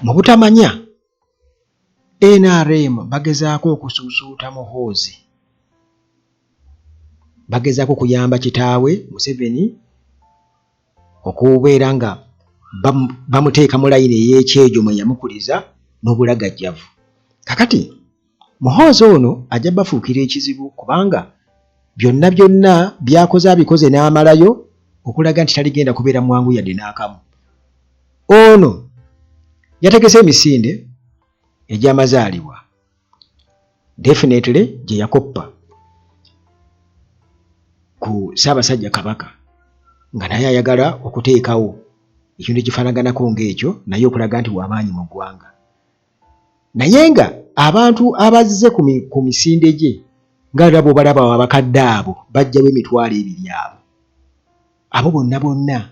mu butamanya NRM bagezaako okusuusuuta Muhoozi, bagezaako kuyamba kitaawe Museveni okubeera nga bamuteeka mu layini ey'ekyejo mwe yamukuliza n'obulagajjavu. Kakati Muhoozi ono ajja bafuukira ekizibu kubanga byonna byakoze abikoze n'amalayo okulaga nti taligenda kubeera mwangu yadde n'akamu. Ono yategese emisinde egy'amazaalibwa definitely gye yakoppa ku Ssaabasajja Kabaka nga naye ayagala okuteekawo ekintu ekifaanaganako ng'ekyo naye okulaga nti w'amaanyi mu ggwanga. Naye nga abantu abazze ku misinde gye nga laba obalaba abakadde abo bajjawo emitwalo 2 abo bonna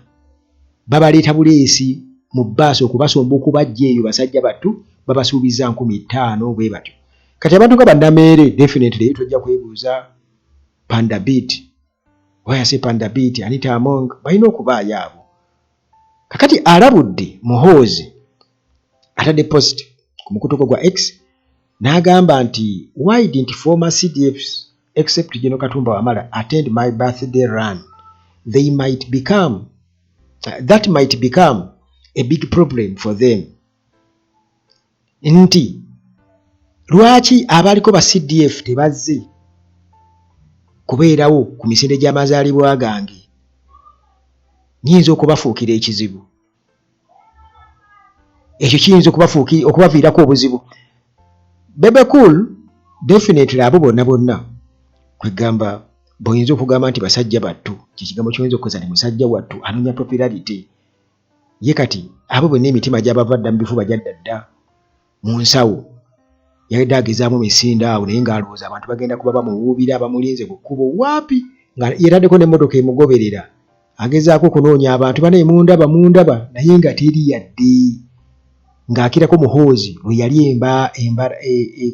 babaleeta buleesi mu bbaasi okubasomba okubajja eyo basajja battu babasuubiza 5,000 bwe batyo. Kati abantu nga bannameere definitely tojja kwebuuza Panda Beat, wayase Panda Beat, Anita Among balina okubaayo abo. Kakati alabudde Muhoozi atadde post ku mukutuko gwa X n'agamba nti why didn't former CDFs except General Katumba Wamala attend my birthday run? That might become a big problem for them. Nti lwaki abaliko ba CDF tebazze kubeerawo ku misinde gy'amazaalibwa gange? Nyinza okubafuukira ekizibu ekyo, kiyinza okubaviirako obuzibu. Bebe Cool definitely abo bonna kwegamba boyinza okugamba nti basajja battu, kikigambo kyoyinza okukoza ni musajja wattu anoonya popularity ye. Kati abo bonna emitima gy'abavadda mu bifuba gyaddadda mu nsawo, yadde agezaamu misinde awo naye ng'alowooza abantu bagenda kuba bamuwuubira bamulinze ku kkubo waapi, nga yeraddeko n'emmotoka emugoberera agezaako okunoonya abantu banaye mundaba naye nga teri yadde, ng'akirako Muhoozi bwe yali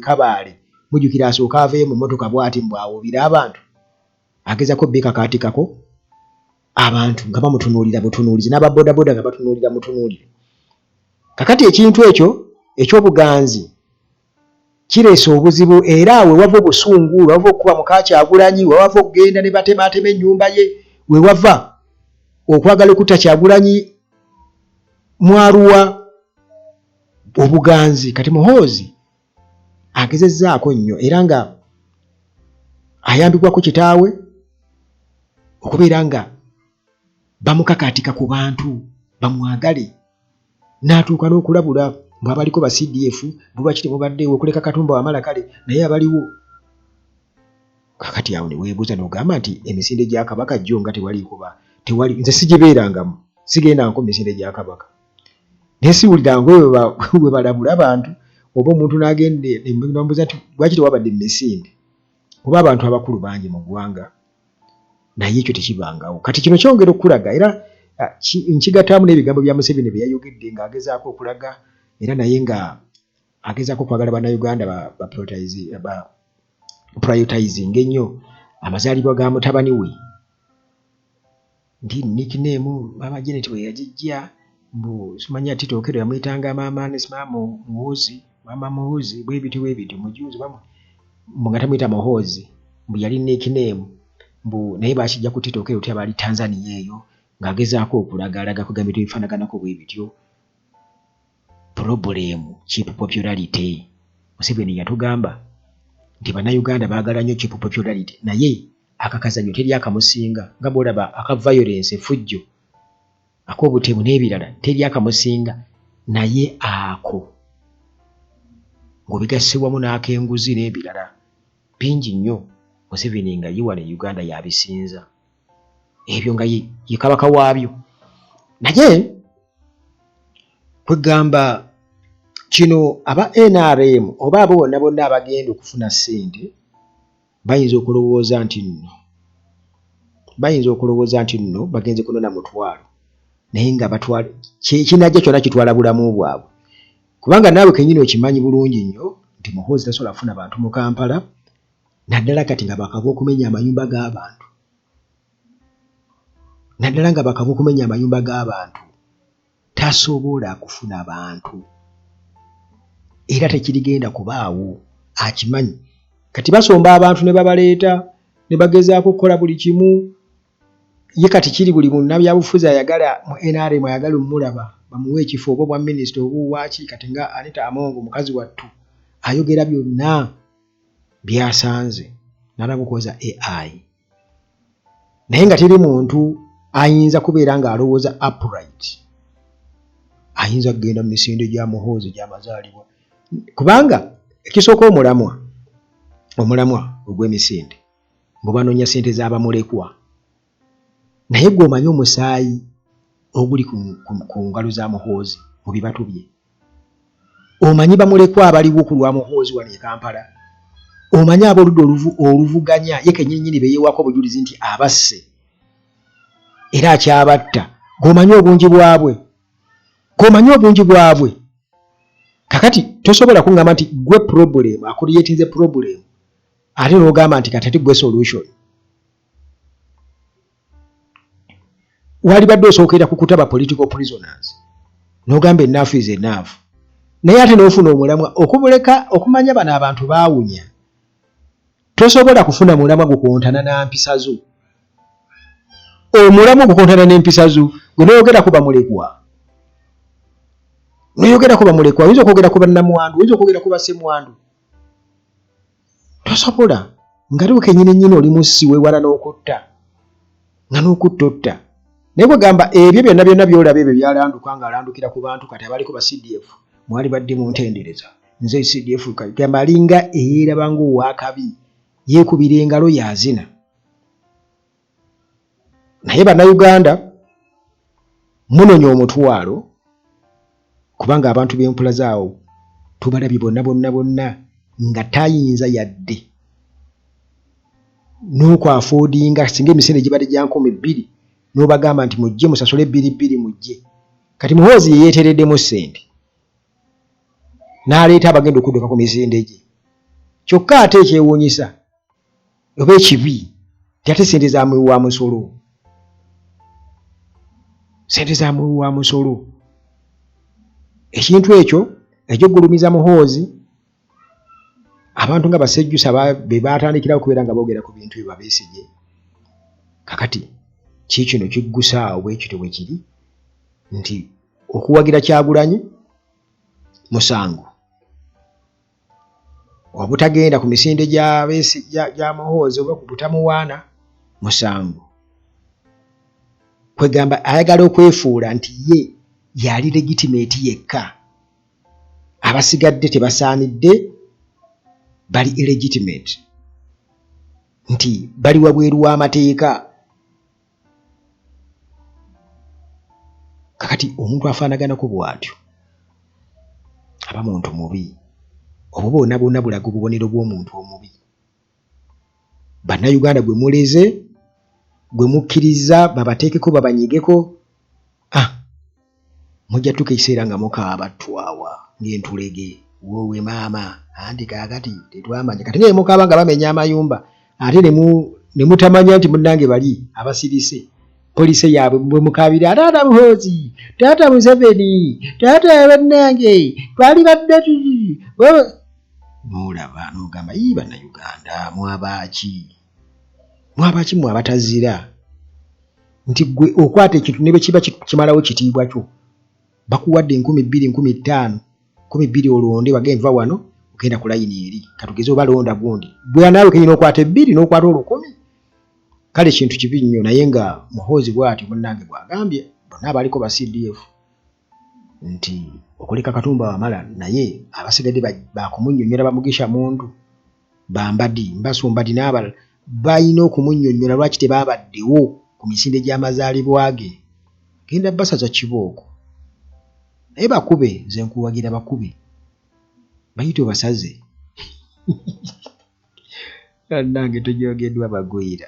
Kabaale mujjukira asooka aveeyo mu mmotoka bw'ati mbwawuubira abantu, agezaako beekakaatikako abantu nga bamutunuulira butunuulizi, n'ababodaboda nga batunuulira mutunuulire. Kakati ekintu ekyo eky'obuganzi kireese obuzibu, era awe wava obusungu, we wava okukuba muka Kyagulanyi, we wava okugenda ne batemaatema ennyumba ye, we wava okwagala okutta Kyagulanyi Mwaruwa, obuganzi. Kati Muhoozi agezezzaako nnyo era nga ayambibwako kitaawe okubeera nga bamukakaatika ku bantu bamwagale, n'atuuka n'okulabula mbu abaliko ba CDF bulwaki temubaddeewo okuleka Katumba Wamala kale naye abaliwo. Kakati awo ne weebuuza n'ogamba nti emisinde gya Kabaka jjo nga tewali, nze sigibeerangamu, sigendangako mu misinde gya Kabaka naye siwulirango bwe balabula abantu, oba omuntu n'agende nembuuza nti lwaki tewabadde mu misinde, kuba abantu abakulu bangi mu ggwanga naye ekyo tekibangawo. Kati kino kyongera okulaga era nkigattaamu n'ebigambo bya Museveni bye yayogedde ng'agezaako okulaga era naye nga agezaako okwagala bannayuganda prioritizing ennyo amazaalibwa ga mutabani we. Ndi nickname Mama Janet we yagijja mbu simanyi ati Tookero yamuyitanga Mama Muhoozi, Mama Muhoozi bwe biti mujuzi mbu nga tamuyita Muhoozi, mbu yali nickname mbu naye bakijja ku Tookero tyaba ali Tanzania eyo ng'agezaako okulaga kugamba ebintu ebifaanaganako bwe bityo. Problem cheap popularity. Museveni yatugamba nti bannayuganda baagala nnyo cheap popularity, naye akakazanyo teri akamusinga nga bw'olaba aka violence, effujjo, ak'obutemu n'ebirala teri akamusinga, naye ako ng'obigasse wamu n'ak'enguzi n'ebirala bingi nnyo. Museveni nga ye wano e Uganda yabisinza ebyo nga ye kabaka waabyo. Naye kwegamba kino aba NRM oba abo bonna abagenda okufuna ssente bayinza okulowooza nti nno bagenze kunona mutwalo, naye nga batwala kinajja kyonna kitwala bulamu bwabwe, kubanga naawe kennyini okimanyi bulungi nnyo nti Muhoozi tasobola kufuna bantu mu Kampala, naddala kati nga bakava okumenya amayumba g'abantu, tasobola kufuna bantu. era tekirigenda kubaawo akimanyi kati basomba abantu ne babaleeta ne bagezaako okukola buli kimu ye kati kiri buli munnabyabufuzi ayagala mu NRM ayagala omulaba bamuwe ekifo obwo bwa minisita obuwaaki kati nga Anita Amongo mukazi wattu ayogera byonna byasanze n'alabukoza AI naye nga teri muntu ayinza kubeera ng'alowooza upright ayinza kugenda mu misinde gya muhoozi gy'amazaalibwa kubanga ekisooka omulamwa ogw'emisinde mbu banoonya ssente z'abamulekwa naye gwe omanyi omusaayi oguli ku ngalo za muhoozi mu bibatu bye omanyi bamulekwa abaliwo ku lwa muhoozi wano e Kampala omanyi ab'oludda oluvuganya ye kennyini be yeewako obujulizi nti abasse era akyabatta g'omanyi obungi bwabwe kakati tosobola kuŋŋamba nti gwe problem akuliyetinze problem ate n'ogamba nti kati gwe solution wali badde osookera ku kutaba political prisoners n'ogamba ennaafu is enough naye ate n'ofuna omulamwa okumanya bano abantu baawunya tosobola kufuna mulamwa gukontana na mpisa zo omulamwa gukontana n'empisa zo gwe n'oyogerako bamulekwa oyinza okwogera ku bannamwandu oyinza okwogera ku bassemwandu tosobola nga liwo kennyini oli mussi weewala n'okutta nga n'okutta otta naye kwegamba ebyo byonna byolaba ebyo byalanduka ng'alandukira ku bantu kati abaliko ba CDF mwali badde mu ntendereza nze CDF gamba alinga eyeeraba ng'owakabi yeekubira engalo yazina naye bannayuganda munonya omutwalo kubanga abantu b'empula zaawo tubalabye bonna nga tayinza yadde n'okwafoodinga singa emisinde gibadde gya 2,000 n'obagamba nti mujje musasule 2,200 mujje kati muhoozi yeyeetereddemu ssente n'aleeta abagenda okudduka ku misinde gye kyokka ate ekyewuunyisa oba ekibi ate ssente za muwi wa musolo ekintu ekyo eky'oggulumiza muhoozi abantu nga basejjusa be baatandikirawo okubeera nga boogera ku bintu bye Besigye kakati kiikino kiggusaawo bwe kityo bwe kiri nti okuwagira Kyagulanyi musango obutagenda ku misinde gya muhoozi oba ku butamuwaana musango kwegamba ayagala okwefuula nti ye yali legitimate yekka abasigadde tebasaanidde bali illegitimate nti bali wabweru w'amateeka kakati omuntu afaanaganako bw'atyo aba muntu mubi obwo bwonna bulaga obubonero bw'omuntu omubi bannayuganda gwe muleze gwe mukkiriza babateekeko babanyigeko mujja tuka ekiseera nga mukaaba ttwawa ng'entulege wowe maama anti kaakati tetwamanya kati naye mukaaba nga bamenya amayumba ate ne mutamanya nti munnange bali abasirise poliisi yaabwe bwe mukaabira taata Muhoozi taata Museveni taata bannange twali badde n'olaba n'ogamba ii bannayuganda mwabaaki mwabatazira nti gwe okwata ekintu ne bwe kiba kimalawo kitiibwa kyo bakuwadde 2,000 15,000 12 olonde bagenda va wano ogenda ku layini eri katugeze obalonda gundi bwe naawe kenyina okwata 2 n'okwata 10 kale ekintu kibi nnyo naye nga Muhoozi bw'atyo munnange bw'agambye bonna abaliko ba CDF nti okuleka Katumba Wamala naye abasigadde bakumunnyonnyola bamugisha muntu bambadi mbasumbadi n'abalala balina okumunnyonnyola lwaki tebaabaddewo ku misinde gy'amazaalibwa ge genda basaza kibooko naye bakube nze nkuwagira bakube bayite basaze nange tojogeddwa bagwira